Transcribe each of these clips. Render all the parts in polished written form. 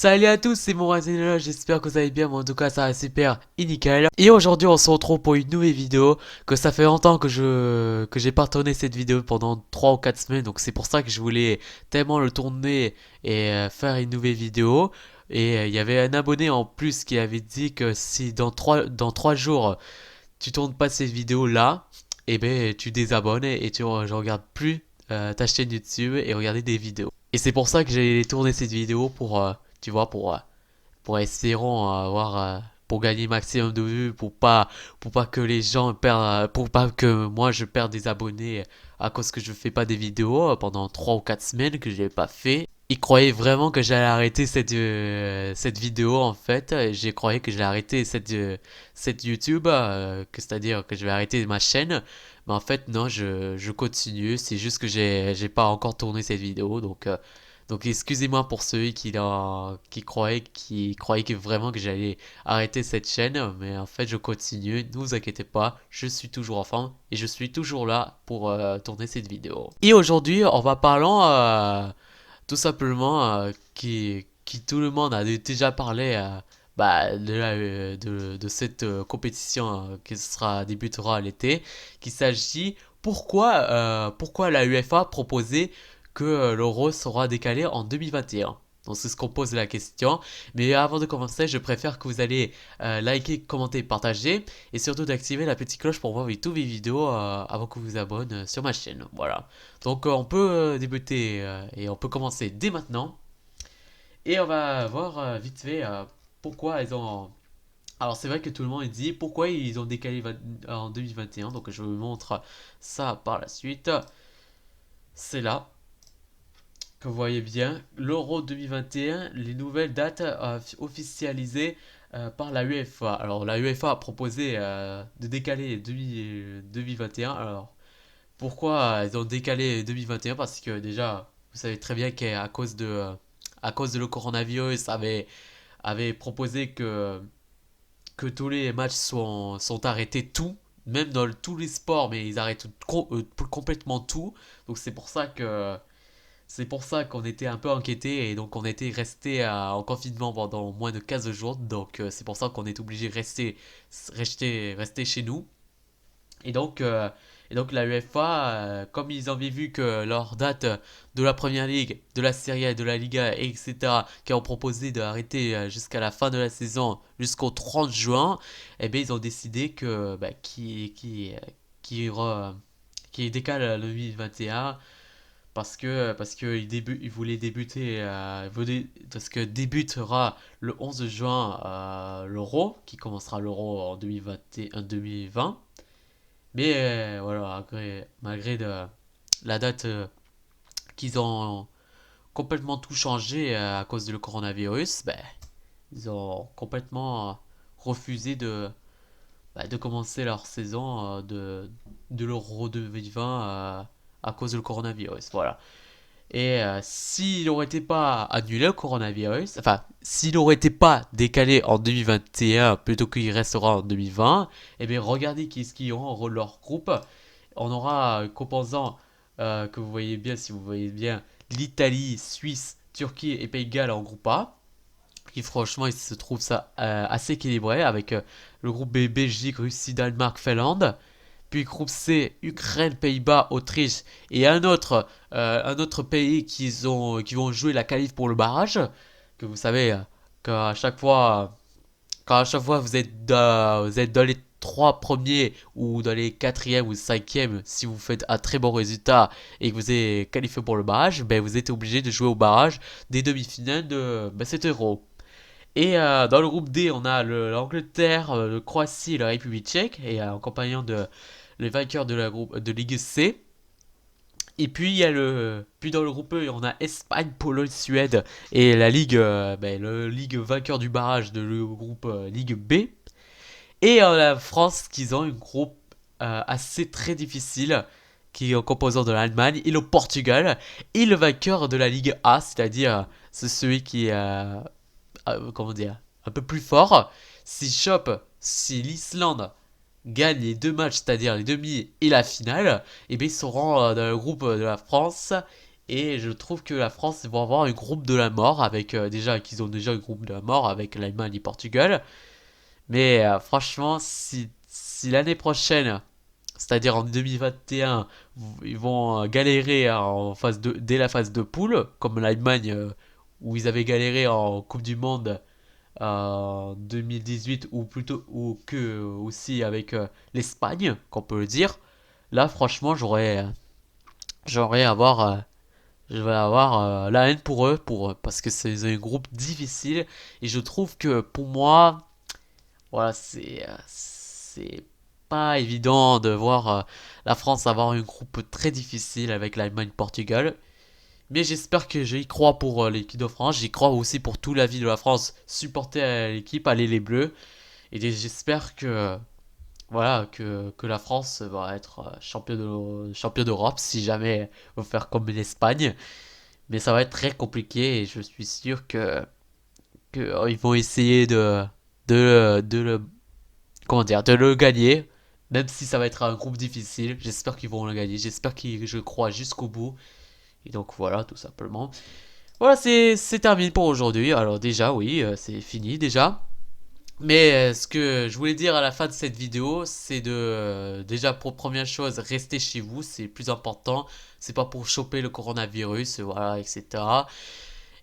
Salut à tous, c'est Morazina, j'espère que vous allez bien, moi en tout cas ça va super et nickel. Et aujourd'hui on se retrouve pour une nouvelle vidéo, que ça fait longtemps que j'ai pas tourné cette vidéo pendant 3 ou 4 semaines, donc c'est pour ça que je voulais tellement le tourner et faire une nouvelle vidéo. Et il y avait un abonné en plus qui avait dit que si dans 3 jours tu tournes pas cette vidéo là, et ben tu désabonnes et je regarde plus ta chaîne YouTube et regarder des vidéos. Et c'est pour ça que j'ai tourné cette vidéo pour, tu vois, pour espérons avoir, pour gagner maximum de vues, pour pas que les gens perdent, pour pas que moi je perde des abonnés à cause que je fais pas des vidéos pendant 3 ou 4 semaines que je l'ai pas fait. Ils croyaient vraiment que j'allais arrêter cette vidéo en fait. J'ai croyais que j'allais arrêter cette YouTube, que c'est-à-dire que je vais arrêter ma chaîne. Mais en fait non, je continue. C'est juste que j'ai pas encore tourné cette vidéo, donc excusez-moi pour ceux qui croyaient que vraiment que j'allais arrêter cette chaîne, mais en fait je continue, ne vous inquiétez pas, je suis toujours en forme et je suis toujours là pour tourner cette vidéo. Et aujourd'hui on va parler tout simplement qui tout le monde a déjà parlé de cette compétition qui débutera à l'été, qu'il s'agit pourquoi la UEFA proposait que l'Euro sera décalé en 2021. Donc c'est ce qu'on pose la question. Mais avant de commencer, je préfère que vous allez liker, commenter, partager et surtout d'activer la petite cloche pour voir toutes mes vidéos avant que vous vous abonnez sur ma chaîne. Voilà. Donc on peut débuter et on peut commencer dès maintenant. Et on va voir vite fait pourquoi ils ont... Alors c'est vrai que tout le monde dit pourquoi ils ont décalé en 2021. Donc je vous montre ça par la suite. C'est là que vous voyez bien, l'Euro 2021, les nouvelles dates officialisées par la UEFA. Alors la UEFA a proposé de décaler 2021. Alors pourquoi ils ont décalé 2021? Parce que déjà, vous savez très bien à cause de le coronavirus avait proposé que tous les matchs sont arrêtés tout. Même dans tous les sports, mais ils arrêtent complètement tout. Donc c'est pour ça qu'on était un peu inquiété et donc on était resté en confinement pendant moins de 15 jours. Donc c'est pour ça qu'on est obligé de rester chez nous. Et donc, euh, et donc la UEFA, comme ils avaient vu que leur date de la Première Ligue, de la Serie A, de la Liga, etc., qui ont proposé d'arrêter jusqu'à la fin de la saison, jusqu'au 30 juin, eh bien ils ont décidé qui décale le 2021 parce que il voulait débuter parce que débutera le 11 juin l'Euro qui commencera l'Euro en 2020. Mais voilà, malgré la date qu'ils ont complètement tout changé à cause du coronavirus, ben, ils ont complètement refusé de commencer leur saison de l'Euro 2020 à cause du coronavirus. Voilà. Et s'il n'aurait été pas annulé le coronavirus, enfin, s'il n'aurait été pas décalé en 2021 plutôt qu'il restera en 2020, eh bien, regardez qui est-ce qui aura leur groupe. On aura composant que vous voyez bien, si vous voyez bien, l'Italie, Suisse, Turquie et Pays de Galles en groupe A. Qui franchement, il se trouve ça assez équilibré avec le groupe B, Belgique, Russie, Danemark, Finlande. Puis groupe C, Ukraine, Pays-Bas, Autriche et un autre pays qui vont jouer la qualif pour le barrage. Que vous savez qu'à chaque fois, quand à chaque fois vous êtes dans les trois premiers ou dans les quatrièmes ou cinquièmes, si vous faites un très bon résultat et que vous êtes qualifié pour le barrage, ben vous êtes obligé de jouer au barrage des demi-finales de cet euro. Et dans le groupe D, on a l'Angleterre, le Croatie et la République tchèque, et en compagnon de les vainqueurs de la groupe de Ligue C. Et puis puis dans le groupe E, on a Espagne, Pologne, Suède et la Ligue, le Ligue vainqueur du barrage de le groupe Ligue B. Et la France, qui ont un groupe assez très difficile, qui est composant de l'Allemagne et le Portugal, et le vainqueur de la Ligue A, c'est-à-dire c'est celui qui est comment dire, un peu plus fort. Si l'Islande gagne les deux matchs, c'est-à-dire les demi et la finale, et bien ils seront dans le groupe de la France Et je trouve que la France va avoir un groupe de la mort avec déjà qu'ils ont déjà un groupe de la mort avec l'Allemagne et le Portugal. Mais franchement, si l'année prochaine, c'est-à-dire en 2021, ils vont galérer en phase de, dès la phase de poule, comme l'Allemagne où ils avaient galéré en Coupe du Monde en 2018 ou plutôt ou que aussi avec l'Espagne, qu'on peut le dire. Là, franchement, j'aurais avoir je vais avoir la haine pour eux parce que c'est un groupe difficile et je trouve que pour moi, voilà, c'est pas évident de voir la France avoir un groupe très difficile avec l'Allemagne, Portugal. Mais j'espère que j'y crois pour l'équipe de France. J'y crois aussi pour toute la vie de la France. Supporter l'équipe, aller les Bleus. Et j'espère que voilà que la France va être champion d'Europe si jamais va faire comme l'Espagne. Mais ça va être très compliqué et je suis sûr que ils vont essayer de le comment dire de le gagner. Même si ça va être un groupe difficile, j'espère qu'ils vont le gagner. J'espère que je crois jusqu'au bout. Et donc voilà, tout simplement. Voilà, c'est terminé pour aujourd'hui. Alors déjà, oui, c'est fini déjà. Mais ce que je voulais dire à la fin de cette vidéo, c'est de déjà pour première chose, rester chez vous, c'est le plus important. C'est pas pour choper le coronavirus, voilà, etc.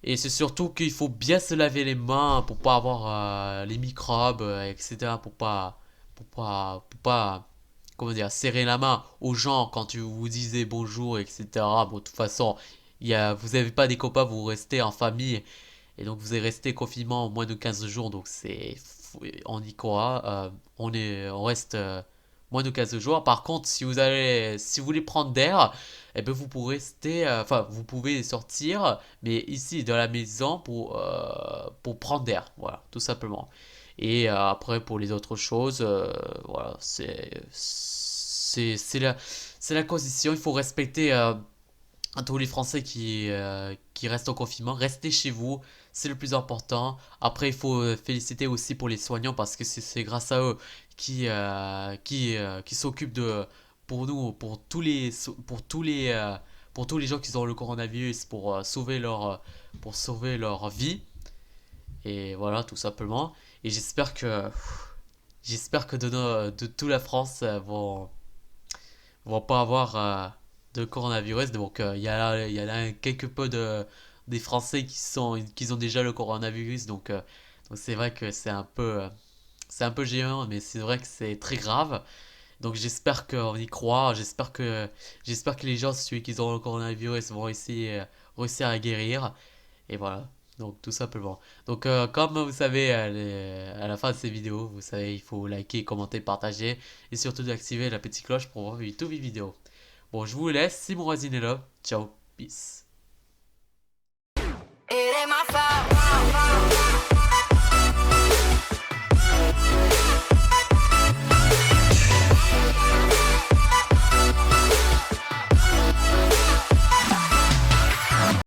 Et c'est surtout qu'il faut bien se laver les mains pour pas avoir les microbes, etc. Pour pas, comment dire, serrer la main aux gens quand tu vous disais bonjour, etc. Bon, de toute façon, vous n'avez pas des copains, vous restez en famille et donc vous êtes resté confinement moins de 15 jours, donc on y croit, on reste moins de 15 jours. Par contre, si vous voulez prendre d'air, eh ben vous pourrez rester, enfin vous pouvez sortir, mais ici dans la maison pour prendre d'air, voilà, tout simplement. Et après pour les autres choses, voilà, c'est la condition. Il faut respecter à tous les Français qui restent en confinement, restez chez vous, c'est le plus important. Après, il faut féliciter aussi pour les soignants parce que c'est grâce à eux qui s'occupent de, pour nous, pour tous les gens qui ont le coronavirus, pour sauver leur vie. Et voilà, tout simplement. Et j'espère que de toute la France vont pas avoir de coronavirus. Donc il y a là quelque peu des Français qui ont déjà le coronavirus. Donc c'est vrai que c'est un peu géant, mais c'est vrai que c'est très grave. Donc j'espère qu'on y croit. J'espère que les gens, ceux qui ont le coronavirus, vont essayer réussir à guérir. Et voilà. Donc tout simplement. Donc comme vous savez à la fin de ces vidéos, vous savez, il faut liker, commenter, partager et surtout d'activer la petite cloche pour voir toutes mes vidéos. Bon, je vous laisse. Simon Razinello. Ciao. Peace.